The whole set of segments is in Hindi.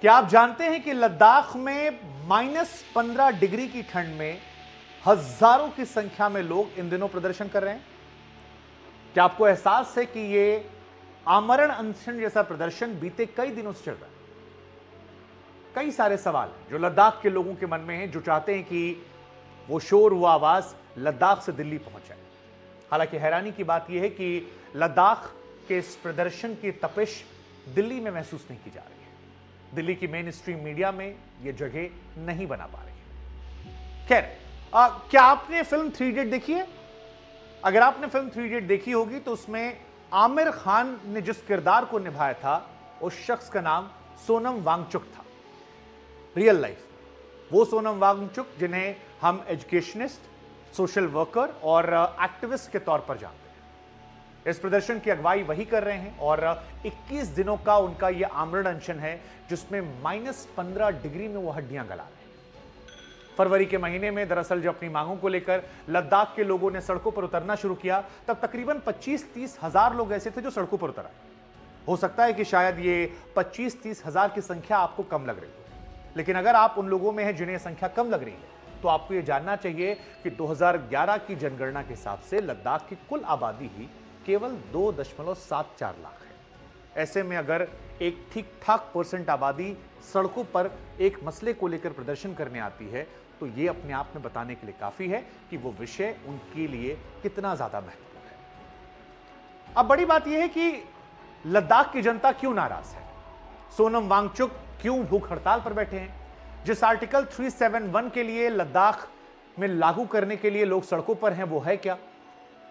क्या आप जानते हैं कि लद्दाख में -15 डिग्री की ठंड में हजारों की संख्या में लोग इन दिनों प्रदर्शन कर रहे हैं? क्या आपको एहसास है कि यह आमरण अनशन जैसा प्रदर्शन बीते कई दिनों से चल रहा है? कई सारे सवाल हैं जो लद्दाख के लोगों के मन में हैं, जो चाहते हैं कि वो शोर, वो आवाज लद्दाख से दिल्ली पहुंच जाए। हालांकि हैरानी की बात यह है कि लद्दाख के इस प्रदर्शन की तपिश दिल्ली में महसूस नहीं की जा रही है। दिल्ली की मेन स्ट्रीम मीडिया में यह जगह नहीं बना पा रही है। खैर, क्या आपने फिल्म थ्री इडियट देखी है? अगर आपने फिल्म थ्री इडियट देखी होगी तो उसमें आमिर खान ने जिस किरदार को निभाया था, उस शख्स का नाम सोनम वांगचुक था। रियल लाइफ वो सोनम वांगचुक जिन्हें हम एजुकेशनिस्ट, सोशल वर्कर और एक्टिविस्ट के तौर पर जानते हैं। इस प्रदर्शन की अगुवाई वही कर रहे हैं और 21 दिनों का उनका यह आमरण अनशन है, जिसमें -15 डिग्री में वो हड्डियां गला रहे हैं। फरवरी के महीने में दरअसल जब अपनी मांगों को लेकर लद्दाख के लोगों ने सड़कों पर उतरना शुरू किया, तब तकरीबन 25-30 हजार लोग ऐसे थे जो सड़कों पर उतर आए। हो सकता है कि शायद ये 25-30 हजार की संख्या आपको कम लग रही हो, लेकिन अगर आप उन लोगों में हैं जिन्हें संख्या कम लग रही है, तो आपको यह जानना चाहिए कि 2011 की जनगणना के हिसाब से लद्दाख की कुल आबादी ही केवल 2.74 लाख है। ऐसे में अगर एक ठीक ठाक % आबादी सड़कों पर एक मसले को लेकर प्रदर्शन करने आती है, तो यह अपने आप में बताने के लिए काफी है कि वो विषय उनके लिए कितना ज्यादा महत्वपूर्ण है। अब बड़ी बात यह है कि लद्दाख की जनता क्यों नाराज है? सोनम वांगचुक क्यों भूख हड़ताल पर बैठे हैं? जिस आर्टिकल 371 के लिए लद्दाख में लागू करने के लिए लोग सड़कों पर हैं, वो है क्या?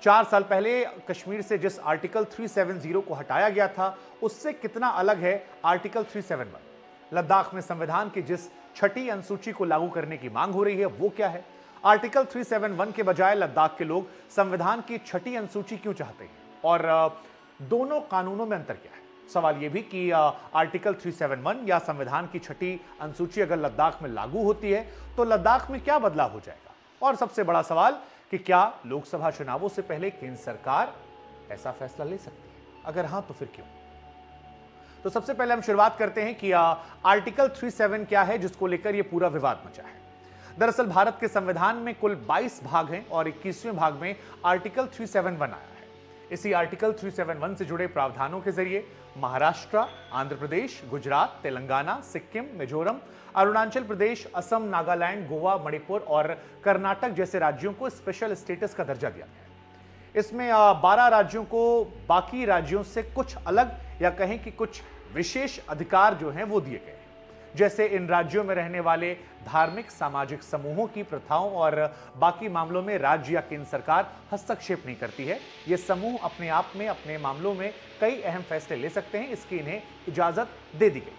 4 साल पहले कश्मीर से जिस आर्टिकल 370 को हटाया गया था, उससे कितना अलग है आर्टिकल 371? लद्दाख में संविधान की जिस छठी अनुसूची को लागू करने की मांग हो रही है, वो क्या है? आर्टिकल 371 के बजाय लद्दाख के लोग संविधान की छठी अनुसूची क्यों चाहते हैं? और दोनों कानूनों में अंतर क्या है? सवाल यह भी कि आर्टिकल 371 या संविधान की छठी अनुसूची अगर लद्दाख में लागू होती है, तो लद्दाख में क्या बदलाव हो जाएगा? और सबसे बड़ा सवाल कि क्या लोकसभा चुनावों से पहले केंद्र सरकार ऐसा फैसला ले सकती है? अगर हां, तो फिर क्यों? तो सबसे पहले हम शुरुआत करते हैं कि आर्टिकल 37 क्या है, जिसको लेकर यह पूरा विवाद मचा है। दरअसल भारत के संविधान में कुल 22 भाग हैं और 21वें भाग में आर्टिकल 371 आया है। इसी आर्टिकल 371 से जुड़े प्रावधानों के जरिए महाराष्ट्र, आंध्र प्रदेश, गुजरात, तेलंगाना, सिक्किम, मिजोरम, अरुणाचल प्रदेश, असम, नागालैंड, गोवा, मणिपुर और कर्नाटक जैसे राज्यों को स्पेशल स्टेटस का दर्जा दिया गया है। इसमें 12 राज्यों को बाकी राज्यों से कुछ अलग या कहें कि कुछ विशेष अधिकार जो हैं वो दिए गए हैं। जैसे इन राज्यों में रहने वाले धार्मिक, सामाजिक समूहों की प्रथाओं और बाकी मामलों में राज्य या केंद्र सरकार हस्तक्षेप नहीं करती है। ये समूह अपने आप में अपने मामलों में कई अहम फैसले ले सकते हैं, इसकी इन्हें इजाजत दे दी गई।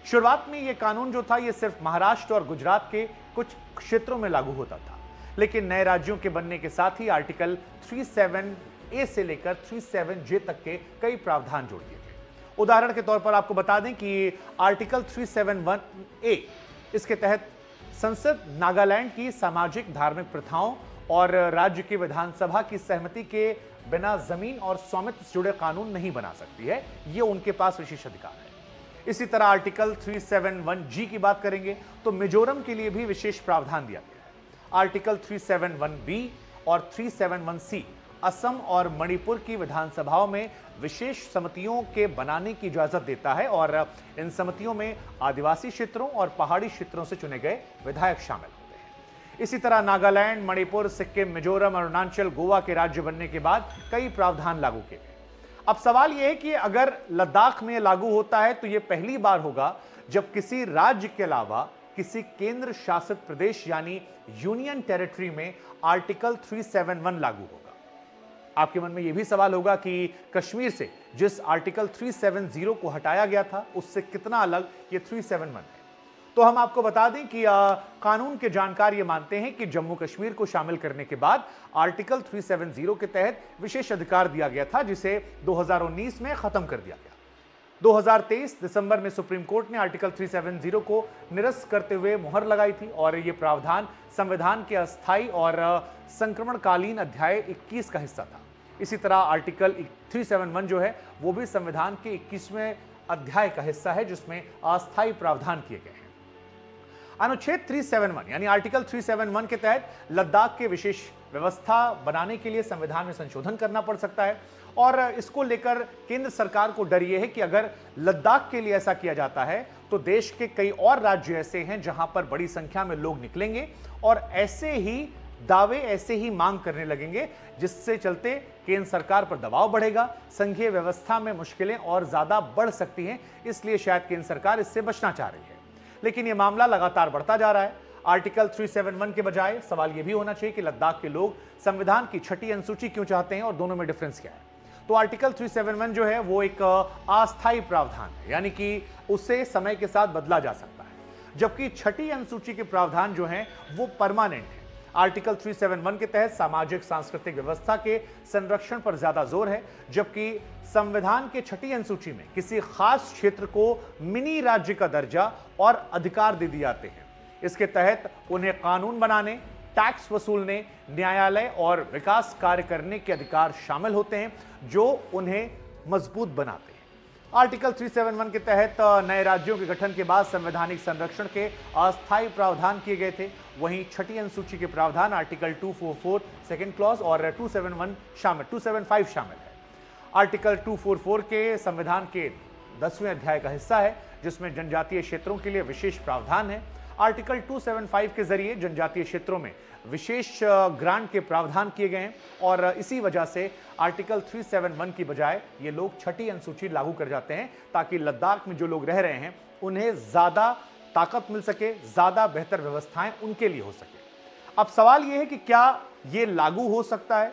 शुरुआत में ये कानून जो था, ये सिर्फ महाराष्ट्र और गुजरात के कुछ क्षेत्रों में लागू होता था, लेकिन नए राज्यों के बनने के साथ ही आर्टिकल 37A से लेकर 37J तक के कई प्रावधान जोड़ दिए गए। उदाहरण के तौर पर आपको बता दें कि आर्टिकल 371A, इसके तहत संसद नागालैंड की सामाजिक धार्मिक प्रथाओं और राज्य की विधानसभा की सहमति के बिना जमीन और स्वामित्व से जुड़े कानून नहीं बना सकती है। ये उनके पास विशेष अधिकार है। इसी तरह आर्टिकल 371G की बात करेंगे तो मिजोरम के लिए भी विशेष प्रावधान दिया गया है। आर्टिकल 371B और 371C असम और मणिपुर की विधानसभाओं में विशेष समितियों के बनाने की इजाजत देता है और इन समितियों में आदिवासी क्षेत्रों और पहाड़ी क्षेत्रों से चुने गए विधायक शामिल होते हैं। इसी तरह नागालैंड, मणिपुर, सिक्किम, मिजोरम, अरुणाचल, गोवा के राज्य बनने के बाद कई प्रावधान लागू किए गए। अब सवाल यह है कि अगर लद्दाख में लागू होता है तो यह पहली बार होगा जब किसी राज्य के अलावा किसी केंद्र शासित प्रदेश यानी यूनियन टेरिटरी में आर्टिकल 371 लागू होगा। आपके मन में यह भी सवाल होगा कि कश्मीर से जिस आर्टिकल 370 को हटाया गया था, उससे कितना अलग ये 371 है। तो हम आपको बता दें कि कानून के जानकार ये मानते हैं कि जम्मू कश्मीर को शामिल करने के बाद आर्टिकल 370 के तहत विशेष अधिकार दिया गया था, जिसे 2019 में खत्म कर दिया गया। 2023 दिसंबर में सुप्रीम कोर्ट ने आर्टिकल 370 को निरस्त करते हुए मुहर लगाई थी और यह प्रावधान संविधान के अस्थायी और संक्रमणकालीन अध्याय 21 का हिस्सा था। इसी तरह आर्टिकल 371 जो है वो भी संविधान के 21वें अध्याय का हिस्सा है जिसमें अस्थायी प्रावधान किए गए हैं। अनुच्छेद 371 यानी आर्टिकल 371 के तहत लद्दाख के विशेष व्यवस्था बनाने के लिए संविधान में संशोधन करना पड़ सकता है और इसको लेकर केंद्र सरकार को डर यह है कि अगर लद्दाख के लिए ऐसा किया जाता है तो देश के कई और राज्य ऐसे हैं जहां पर बड़ी संख्या में लोग निकलेंगे और ऐसे ही दावे, ऐसे ही मांग करने लगेंगे, जिससे चलते केंद्र सरकार पर दबाव बढ़ेगा, संघीय व्यवस्था में मुश्किलें और ज्यादा बढ़ सकती हैं। इसलिए शायद केंद्र सरकार इससे बचना चाह रही है, लेकिन यह मामला लगातार बढ़ता जा रहा है। आर्टिकल 371 के बजाय सवाल यह भी होना चाहिए कि लद्दाख के लोग संविधान की छठी अनुसूची क्यों चाहते हैं और दोनों में डिफरेंस क्या है। तो आर्टिकल 371 जो है वो एक अस्थायी प्रावधान है, यानी कि उसे समय के साथ बदला जा सकता है, जबकि छठी अनुसूची के प्रावधान जो हैं वो परमानेंट है। आर्टिकल 371 के तहत सामाजिक सांस्कृतिक व्यवस्था के संरक्षण पर ज्यादा जोर है, जबकि संविधान के छठी अनुसूची में किसी खास क्षेत्र को मिनी राज्य का दर्जा और अधिकार दे दिए जाते हैं। इसके तहत उन्हें कानून बनाने, टैक्स वसूलने, न्यायालय और विकास कार्य करने के अधिकार शामिल होते हैं, जो उन्हें मजबूत बनाते हैं। आर्टिकल 371 के तहत नए राज्यों के गठन के बाद संवैधानिक संरक्षण के अस्थायी प्रावधान किए गए थे। वहीं छठी अनुसूची के प्रावधान आर्टिकल 244 सेकेंड क्लॉज और 275 शामिल है। आर्टिकल 244 के संविधान के 10वें अध्याय का हिस्सा है, जिसमें जनजातीय क्षेत्रों के लिए विशेष प्रावधान है। आर्टिकल 275 के जरिए जनजातीय क्षेत्रों में विशेष ग्रांट के प्रावधान किए गए हैं और इसी वजह से आर्टिकल 371 की बजाय ये लोग छठी अनुसूची लागू कर जाते हैं, ताकि लद्दाख में जो लोग रह रहे हैं उन्हें ज्यादा ताकत मिल सके, ज्यादा बेहतर व्यवस्थाएं उनके लिए हो सके। अब सवाल यह है कि क्या ये लागू हो सकता है?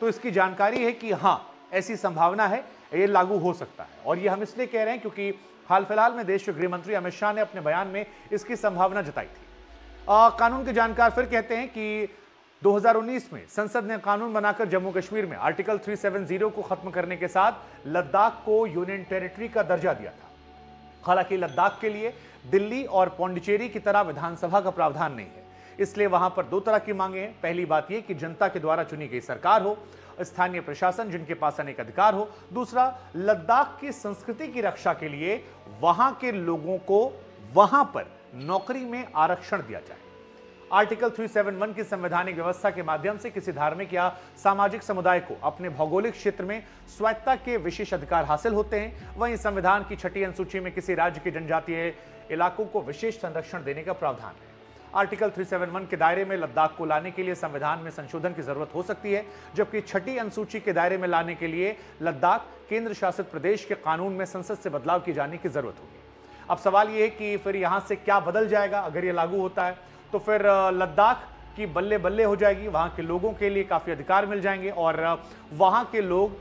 तो इसकी जानकारी है कि हाँ, ऐसी संभावना है, ये लागू हो सकता है। और ये हम इसलिए कह रहे हैं क्योंकि हाल फिलहाल में देश के गृह मंत्री अमित शाह ने अपने बयान में इसकी संभावना जताई थी। कानून के जानकार फिर कहते हैं कि 2019 में संसद ने कानून बनाकर जम्मू कश्मीर में आर्टिकल 370 को खत्म करने के साथ लद्दाख को यूनियन टेरिटरी का दर्जा दिया था। हालांकि लद्दाख के लिए दिल्ली और पौंडीचेरी की तरह विधानसभा का प्रावधान नहीं है, इसलिए वहां पर दो तरह की मांगे हैं। पहली बात यह कि जनता के द्वारा चुनी गई सरकार हो, स्थानीय प्रशासन जिनके पास अनेक अधिकार हो। दूसरा, लद्दाख की संस्कृति की रक्षा के लिए वहां के लोगों को वहां पर नौकरी में आरक्षण दिया जाए। आर्टिकल 371 की संवैधानिक व्यवस्था के माध्यम से किसी धार्मिक या सामाजिक समुदाय को अपने भौगोलिक क्षेत्र में स्वायत्तता के विशेष अधिकार हासिल होते हैं। वहीं संविधान की छठी अनुसूची में किसी राज्य के जनजातीय इलाकों को विशेष संरक्षण देने का प्रावधान है। आर्टिकल 371 के दायरे में लद्दाख को लाने के लिए संविधान में संशोधन की जरूरत हो सकती है, जबकि छठी अनुसूची के दायरे में लाने के लिए लद्दाख केंद्र शासित प्रदेश के कानून में संसद से बदलाव किए जाने की जरूरत होगी। अब सवाल यह है कि फिर यहां से क्या बदल जाएगा अगर यह लागू होता है, तो फिर लद्दाख की बल्ले बल्ले हो जाएगी, वहां के लोगों के लिए काफी अधिकार मिल जाएंगे और वहां के लोग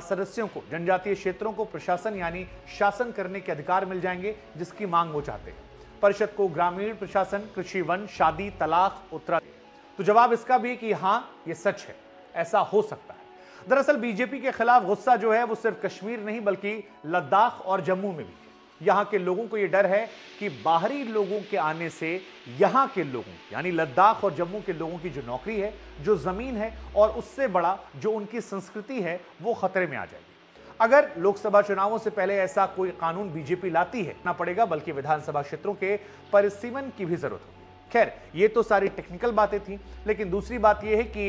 सदस्यों को जनजातीय क्षेत्रों को प्रशासन यानी शासन करने के अधिकार मिल जाएंगे, जिसकी मांग वो चाहते हैं। परिषद को ग्रामीण प्रशासन, कृषि, वन, शादी, तलाक, उत्तराधिकार। तो जवाब इसका भी कि हां, ये सच है, ऐसा हो सकता है। दरअसल बीजेपी के खिलाफ गुस्सा जो है वो सिर्फ कश्मीर नहीं बल्कि लद्दाख और जम्मू में भी है। यहां के लोगों को यह डर है कि बाहरी लोगों के आने से यहां के लोगों यानी लद्दाख और जम्मू के लोगों की जो नौकरी है, जो जमीन है और उससे बड़ा जो उनकी संस्कृति है, वो खतरे में आ जाएगी। अगर लोकसभा चुनावों से पहले ऐसा कोई कानून बीजेपी लाती है ना पड़ेगा, बल्कि विधानसभा क्षेत्रों के परिसीमन की भी जरूरत होगी। खैर, ये तो सारी टेक्निकल बातें थी, लेकिन दूसरी बात यह है कि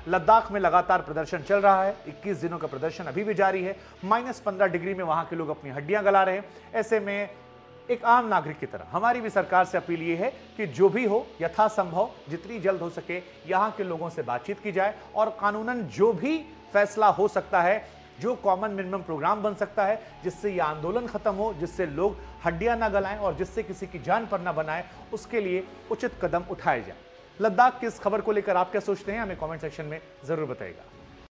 लद्दाख में लगातार प्रदर्शन चल रहा है। 21 दिनों का प्रदर्शन अभी भी जारी है। -15 डिग्री में वहां के लोग अपनी हड्डियां गला रहे हैं। ऐसे में एक आम नागरिक की तरह हमारी भी सरकार से अपील ये है कि जो भी हो, यथासंभव जितनी जल्द हो सके यहां के लोगों से बातचीत की जाए और कानूनन जो भी फैसला हो सकता है, जो कॉमन मिनिमम प्रोग्राम बन सकता है, जिससे यह आंदोलन खत्म हो, जिससे लोग हड्डियां ना गलाएं और जिससे किसी की जान पर ना बनाए, उसके लिए उचित कदम उठाए जाए। लद्दाख की इस खबर को लेकर आप क्या सोचते हैं, हमें कमेंट सेक्शन में जरूर बताइएगा।